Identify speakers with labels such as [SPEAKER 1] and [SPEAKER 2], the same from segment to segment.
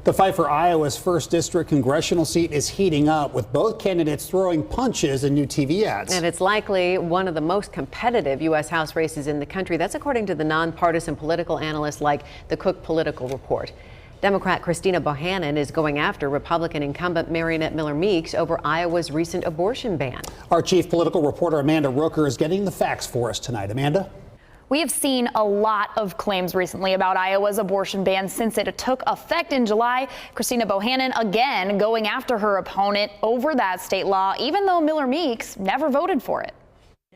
[SPEAKER 1] The fight for Iowa's 1st District congressional seat is heating up, with both candidates throwing punches in new TV ads.
[SPEAKER 2] And it's likely one of the most competitive U.S. House races in the country. That's according to the nonpartisan political analysts like the Cook Political Report. Democrat Christina Bohannon is going after Republican incumbent Mariannette Miller Meeks over Iowa's recent abortion ban.
[SPEAKER 1] Our chief political reporter Amanda Rooker is getting the facts for us tonight. Amanda?
[SPEAKER 3] We have seen a lot of claims recently about Iowa's abortion ban since it took effect in July. Christina Bohannon again going after her opponent over that state law, even though Miller Meeks never voted for it.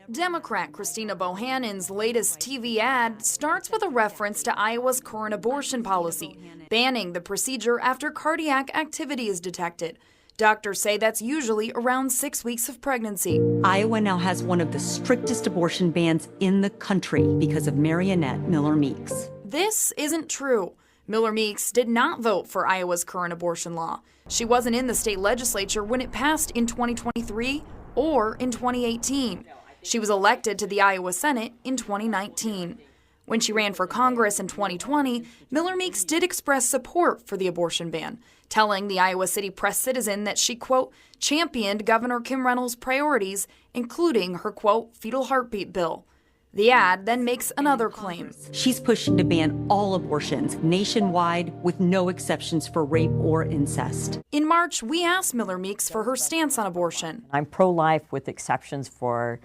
[SPEAKER 4] Democrat Christina Bohannon's latest TV ad starts with a reference to Iowa's current abortion policy, banning the procedure after cardiac activity is detected. Doctors say that's usually around 6 weeks of pregnancy.
[SPEAKER 5] Iowa now has one of the strictest abortion bans in the country because of Mariannette Miller Meeks.
[SPEAKER 4] This isn't true. Miller Meeks did not vote for Iowa's current abortion law. She wasn't in the state legislature when it passed in 2023 or in 2018. She was elected to the Iowa Senate in 2019. When she ran for Congress in 2020, Miller Meeks did express support for the abortion ban, telling the Iowa City Press-Citizen that she, quote, championed Governor Kim Reynolds' priorities, including her, quote, fetal heartbeat bill. The ad then makes another claim.
[SPEAKER 5] She's pushing to ban all abortions nationwide with no exceptions for rape or incest.
[SPEAKER 4] In March, we asked Miller Meeks for her stance on abortion.
[SPEAKER 6] I'm pro-life with exceptions for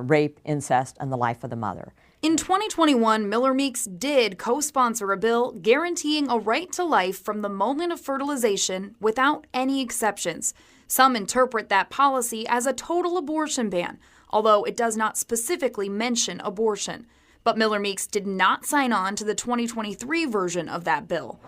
[SPEAKER 6] rape, incest, and the life of the mother.
[SPEAKER 4] In 2021, Miller Meeks did co-sponsor a bill guaranteeing a right to life from the moment of fertilization without any exceptions. Some interpret that policy as a total abortion ban, although it does not specifically mention abortion. But Miller Meeks did not sign on to the 2023 version of that bill.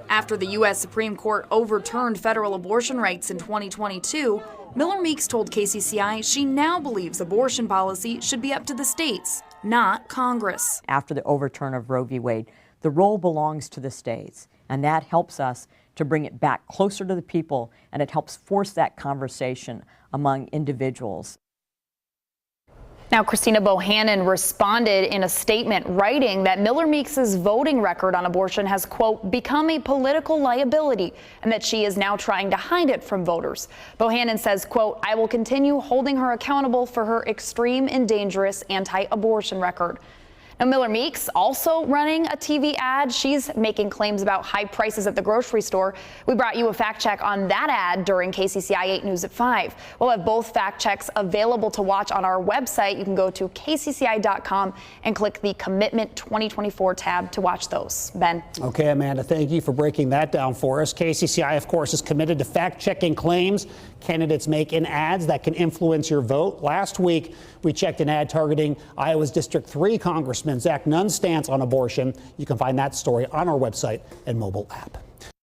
[SPEAKER 4] After the U.S. Supreme Court overturned federal abortion rights in 2022, Miller Meeks told KCCI she now believes abortion policy should be up to the states, not Congress.
[SPEAKER 6] After the overturn of Roe v. Wade, the role belongs to the states, and that helps us to bring it back closer to the people, and it helps force that conversation among individuals.
[SPEAKER 3] Now, Christina Bohannon responded in a statement writing that Miller Meeks' voting record on abortion has, quote, become a political liability and that she is now trying to hide it from voters. Bohannon says, quote, I will continue holding her accountable for her extreme and dangerous anti-abortion record. Now, Miller Meeks also running a TV ad. She's making claims about high prices at the grocery store. We brought you a fact check on that ad during KCCI 8 News at 5. We'll have both fact checks available to watch on our website. You can go to kcci.com and click the Commitment 2024 tab to watch those. Ben.
[SPEAKER 1] Okay, Amanda, thank you for breaking that down for us. KCCI, of course, is committed to fact-checking claims candidates make in ads that can influence your vote. Last week, we checked an ad targeting Iowa's District 3 Congressman Zach Nunn's stance on abortion. You can find that story on our website and mobile app.